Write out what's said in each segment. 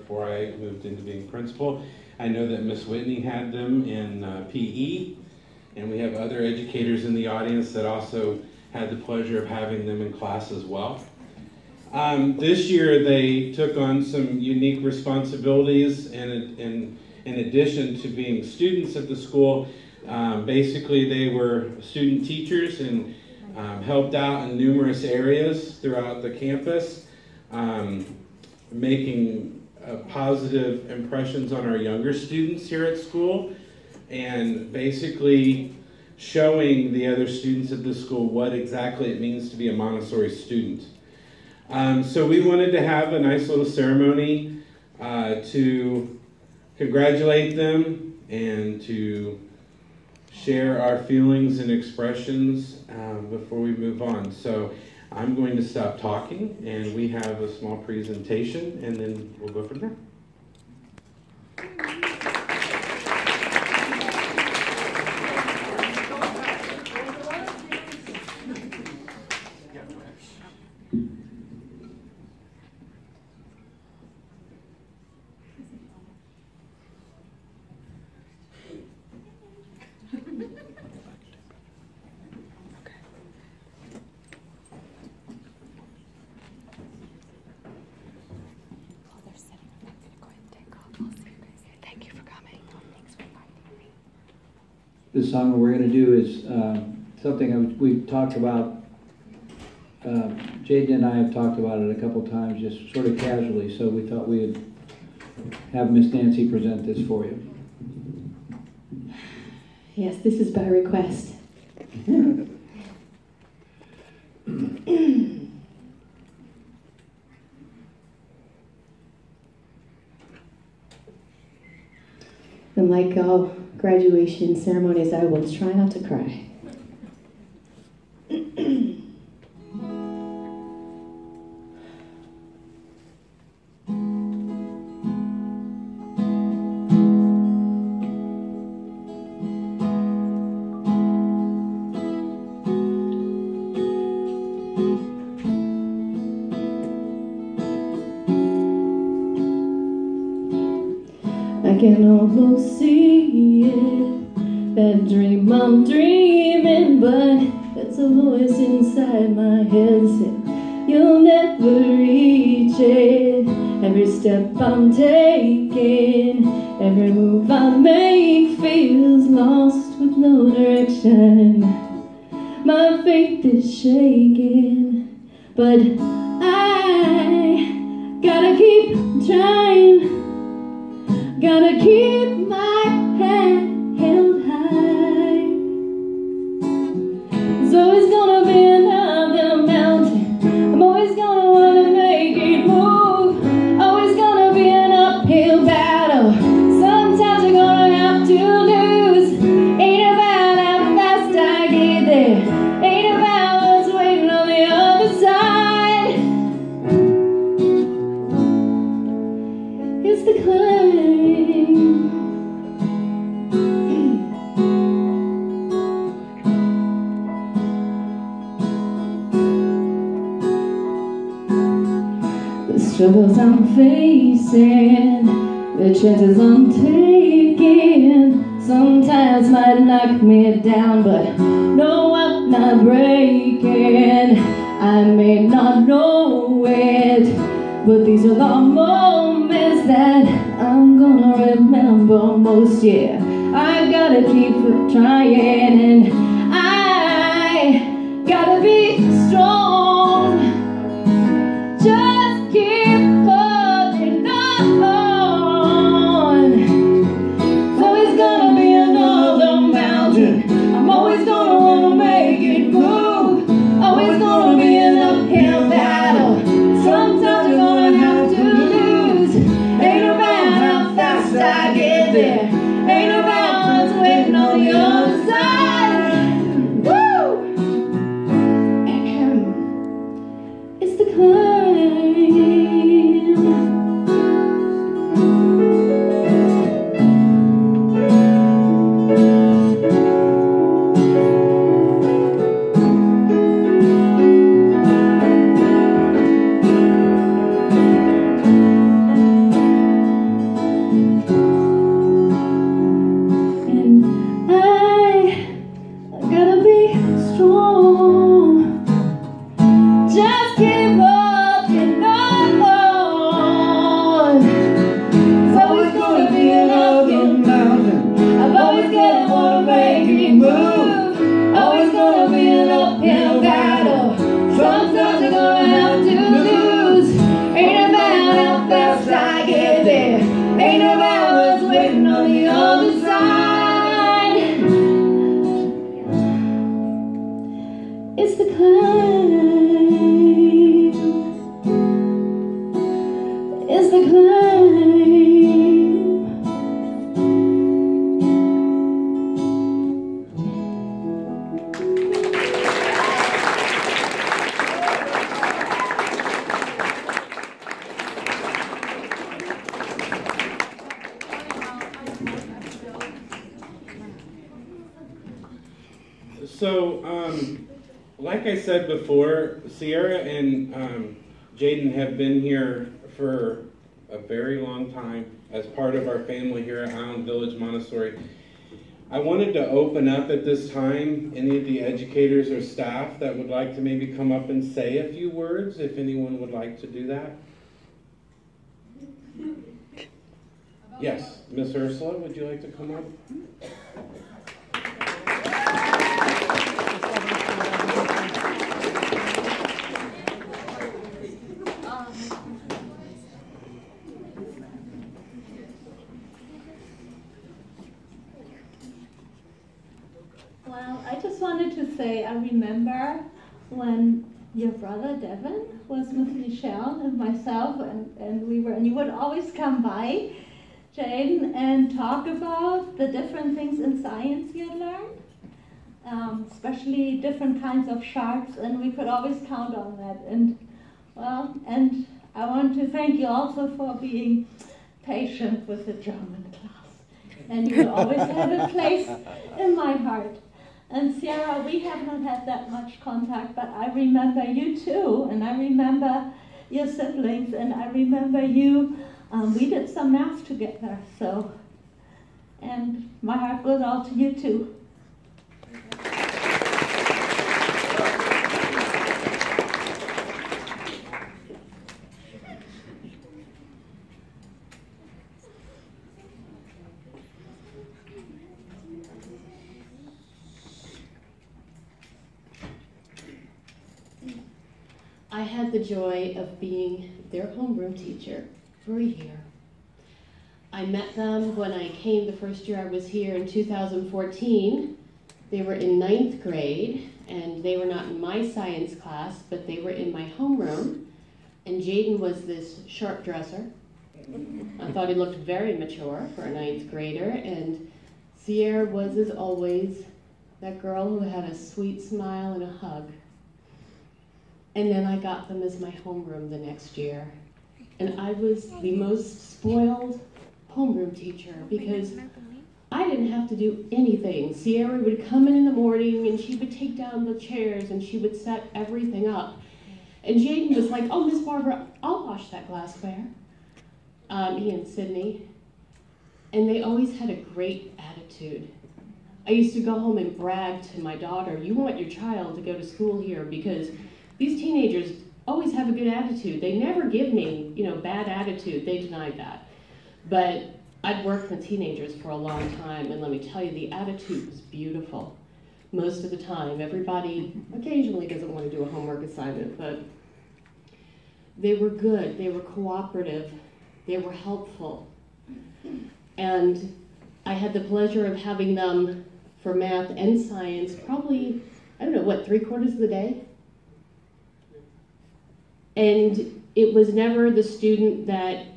before I moved into being principal. I know that Miss Whitney had them in PE, and we have other educators in the audience that also had the pleasure of having them in class as well. This year they took on some unique responsibilities, and in addition to being students at the school, basically they were student teachers and helped out in numerous areas throughout the campus, making positive impressions on our younger students here at school, and basically showing the other students at the school what exactly it means to be a Montessori student. So we wanted to have a nice little ceremony to congratulate them and to share our feelings and expressions before we move on. So I'm going to stop talking, and we have a small presentation, and then we'll go from there. This song we're going to do is something we've talked about. Jaden and I have talked about it a couple times, just sort of casually, so we thought we'd have Miss Nancy present this for you. Yes, this is by request. And like all graduation ceremonies, I will try not to cry. I can almost see it, that dream I'm dreaming, but there's a voice inside my head saying you'll never reach it. Every step I'm taking, every move I make feels lost with no direction. My faith is shaking, but I gotta keep trying. Gotta keep my head held high. There's always gonna be another mountain. I'm always gonna wanna make it move. Always gonna be an uphill battle. Sometimes you're gonna have to lose. Ain't about how fast I get there. Ain't about what's waiting on the other side. It's the climb. Struggles I'm facing, the chances I'm taking, sometimes might knock me down, but no, I'm not breaking. I may not know it, but these are the moments that I'm gonna remember most. Yeah, I gotta keep trying, and I gotta be strong. Just keep holding on. There's always gonna be another mountain. I'm always gonna wanna make it move. Always gonna be an uphill battle. Sometimes you're gonna have to lose. Ain't about how fast I get there. Ain't about what's waiting on the other side. Woo! It's the climb. Like I said before, Sierra and Jaden have been here for a very long time as part of our family here at Highland Village Montessori. I wanted to open up at this time any of the educators or staff that would like to maybe come up and say a few words, if anyone would like to do that. Yes, Miss Ursula, would you like to come up? Well, I just wanted to say I remember when your brother Devin was with Michelle and myself, and you would always come by, Jaden, and talk about the different things in science you had learned, especially different kinds of sharks, and we could always count on that. And I want to thank you also for being patient with the German class, and you will always have a place in my heart. And Sierra, we have not had that much contact, but I remember you too, and I remember your siblings, and I remember you. We did some math together, so, and my heart goes out to you too. I had the joy of being their homeroom teacher for a year. I met them when I came the first year I was here in 2014. They were in 9th grade, and they were not in my science class, but they were in my homeroom. And Jaden was this sharp dresser. I thought he looked very mature for a 9th grader, and Sierra was, as always, that girl who had a sweet smile and a hug. And then I got them as my homeroom the next year. And I was the most spoiled homeroom teacher because I didn't have to do anything. Sierra would come in the morning and she would take down the chairs and she would set everything up. And Jaden was like, "Oh, Miss Barbara, I'll wash that glassware." He and Sydney. And they always had a great attitude. I used to go home and brag to my daughter, "You want your child to go to school here because these teenagers always have a good attitude. They never give me, bad attitude." They denied that. But I'd worked with teenagers for a long time, and let me tell you, the attitude was beautiful. Most of the time, everybody occasionally doesn't want to do a homework assignment, but they were good, they were cooperative, they were helpful. And I had the pleasure of having them for math and science probably, 3/4 of the day? And it was never the student that,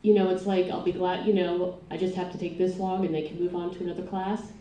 it's like, I'll be glad, I just have to take this long and they can move on to another class.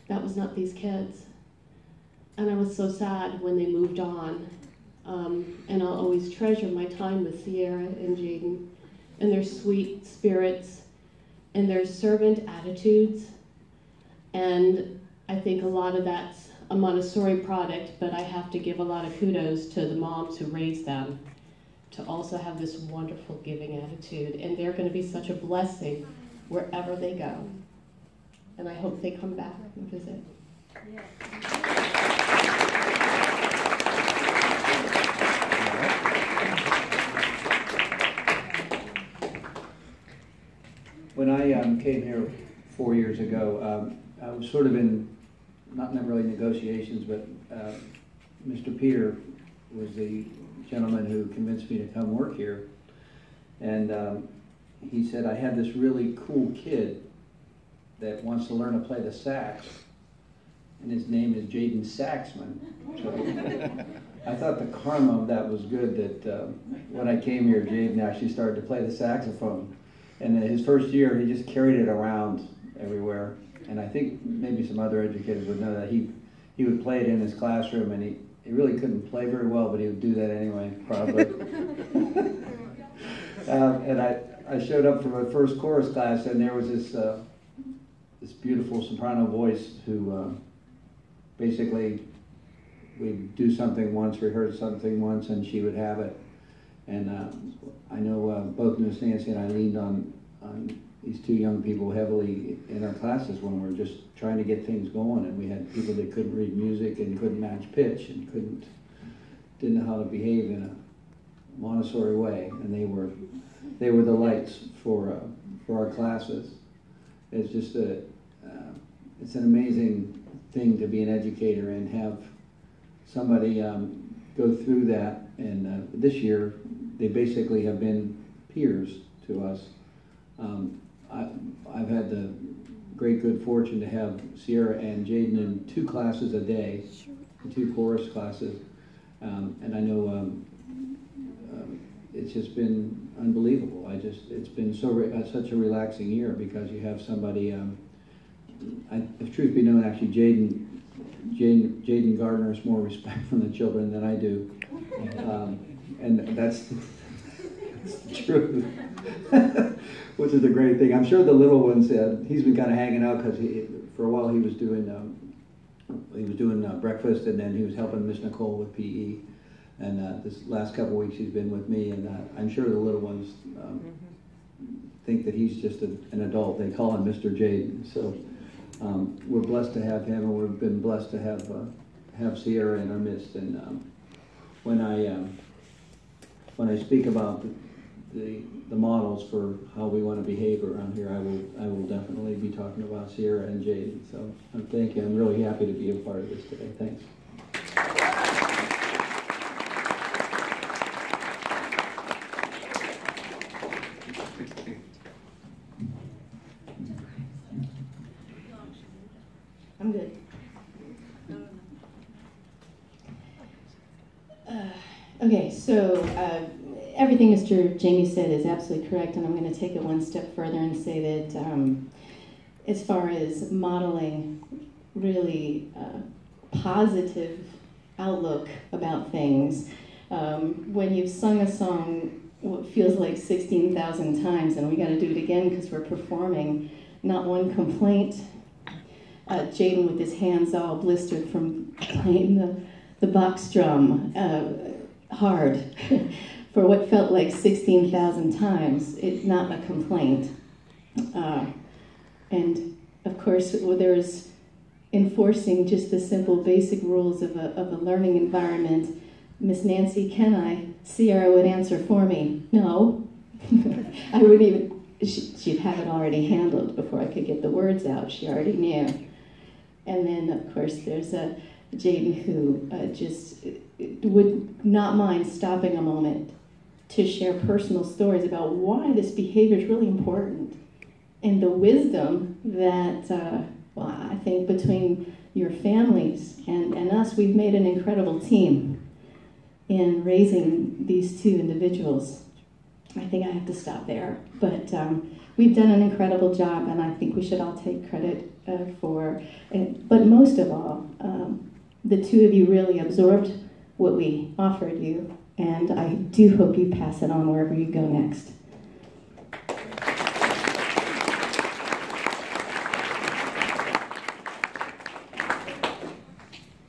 That was not these kids. And I was so sad when they moved on. And I'll always treasure my time with Sierra and Jaden and their sweet spirits and their servant attitudes. And I think a lot of that's a Montessori product, but I have to give a lot of kudos to the moms who raised them to also have this wonderful giving attitude. And they're going to be such a blessing wherever they go. And I hope they come back and visit. Yeah. When I came here 4 years ago, I was sort of in, not really negotiations, but Mr. Peter was the gentleman who convinced me to come work here. And he said, "I have this really cool kid that wants to learn to play the sax, and his name is Jaden Saxman." So I thought the karma of that was good, that when I came here, Jaden actually started to play the saxophone. And his first year, he just carried it around everywhere. And I think maybe some other educators would know that he would play it in his classroom, and he really couldn't play very well, but he would do that anyway, probably. And I showed up for my first chorus class, and there was this beautiful soprano voice who basically, we'd do something once, rehearse something once, and she would have it. And I know both Miss Nancy and I leaned on these two young people heavily in our classes when we were just trying to get things going, and we had people that couldn't read music and couldn't match pitch and didn't know how to behave in a Montessori way, and they were the lights for our classes. It's just it's an amazing thing to be an educator and have somebody go through that. And this year, they basically have been peers to us. I've had the great good fortune to have Sierra and Jaden in 2 classes a day, 2 chorus classes, and I know it's just been unbelievable. It's been such a relaxing year because you have somebody. If truth be known, actually, Jaden garners more respect from the children than I do, and that's the truth. Which is a great thing. I'm sure the little ones, he's been kind of hanging out because for a while he was doing breakfast, and then he was helping Miss Nicole with PE. And this last couple of weeks he's been with me, and I'm sure the little ones think that he's just an adult. They call him Mr. Jaden. So we're blessed to have him, and we've been blessed to have Sierra in our midst. And when I speak about the models for how we want to behave around here, I will definitely be talking about Sierra and Jaden. So thank you. I'm really happy to be a part of this today. Thanks. I'm good. Okay, so everything Mr. Jamie said is absolutely correct, and I'm going to take it one step further and say that as far as modeling really positive outlook about things, when you've sung a song what feels like 16,000 times, and we got to do it again because we're performing, not one complaint. Jaden with his hands all blistered from playing the box drum hard for what felt like 16,000 times. It's not a complaint. And of course, there's enforcing just the simple basic rules of a learning environment. Miss Nancy, can I? Sierra would answer for me, no. I wouldn't even, she'd have it already handled before I could get the words out. She already knew. And then, of course, there's Jaden who just would not mind stopping a moment to share personal stories about why this behavior is really important. And the wisdom that, well, I think between your families and us, we've made an incredible team in raising these 2 individuals. I think I have to stop there. But we've done an incredible job, and I think we should all take credit for it. But most of all, the 2 of you really absorbed what we offered you, and I do hope you pass it on wherever you go next.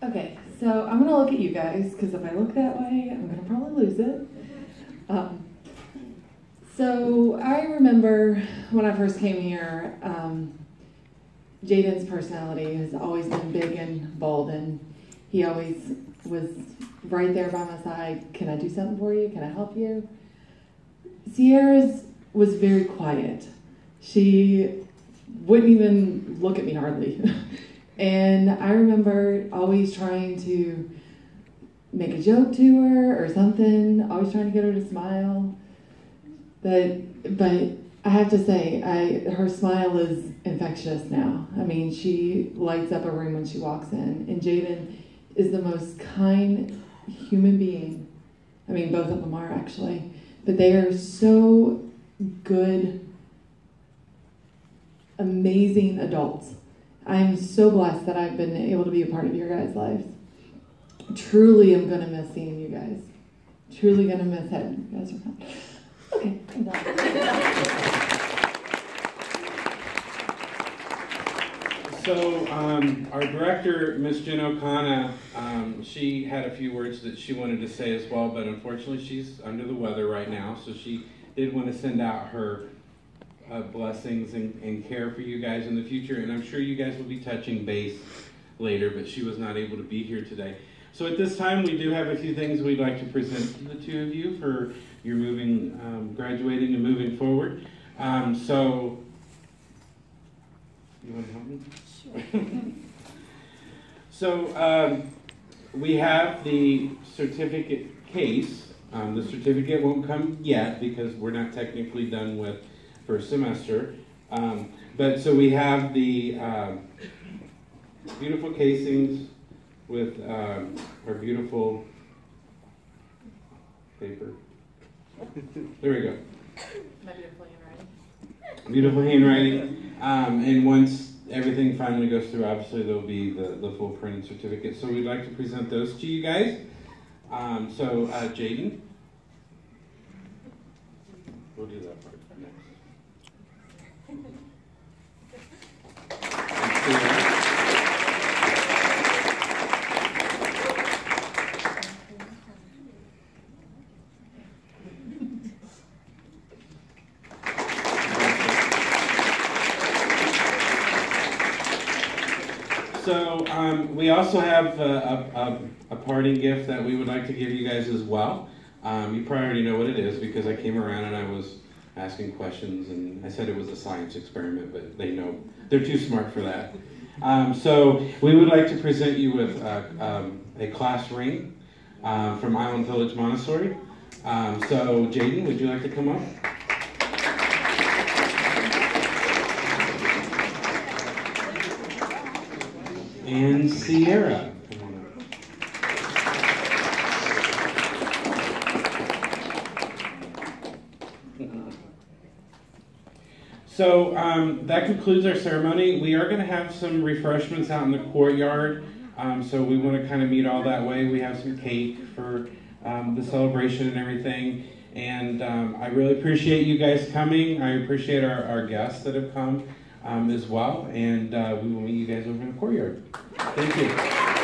Okay, so I'm gonna look at you guys, because if I look that way, I'm gonna probably lose it. So I remember when I first came here, Jaden's personality has always been big and bold, and he always was right there by my side. Can I do something for you? Can I help you? Sierra's was very quiet. She wouldn't even look at me hardly. And I remember always trying to make a joke to her or something, always trying to get her to smile. But I have to say, her smile is infectious now. I mean, she lights up a room when she walks in. And Jaden is the most kind human being. I mean, both of them are actually. But they are so good, amazing adults. I'm so blessed that I've been able to be a part of your guys' lives. Truly am going to miss seeing you guys. Truly going to miss having you guys around. Okay, I'm done. So our director, Miss Jen O'Connor, she had a few words that she wanted to say as well, but unfortunately she's under the weather right now, so she did want to send out her blessings and care for you guys in the future, and I'm sure you guys will be touching base later, but she was not able to be here today. So at this time, we do have a few things we'd like to present to the two of you for your graduating and moving forward. So, you want to help me? Sure. So, we have the certificate case. The certificate won't come yet because we're not technically done with first semester. But so we have the beautiful casings with our beautiful paper. There we go. My beautiful handwriting. Beautiful handwriting. And once everything finally goes through, obviously there'll be the full printed certificate. So we'd like to present those to you guys. So Jaden, we'll do that part next. So we also have a parting gift that we would like to give you guys as well. You probably already know what it is because I came around and I was asking questions and I said it was a science experiment, but they know they're too smart for that. So we would like to present you with a class ring from Island Village Montessori. So Jaden, would you like to come up? And Sierra, come on up. So that concludes our ceremony. We are going to have some refreshments out in the courtyard. So we want to kind of meet all that way. We have some cake for the celebration and everything. And I really appreciate you guys coming. I appreciate our guests that have come as well. And we will meet you guys over in the courtyard. Thank you.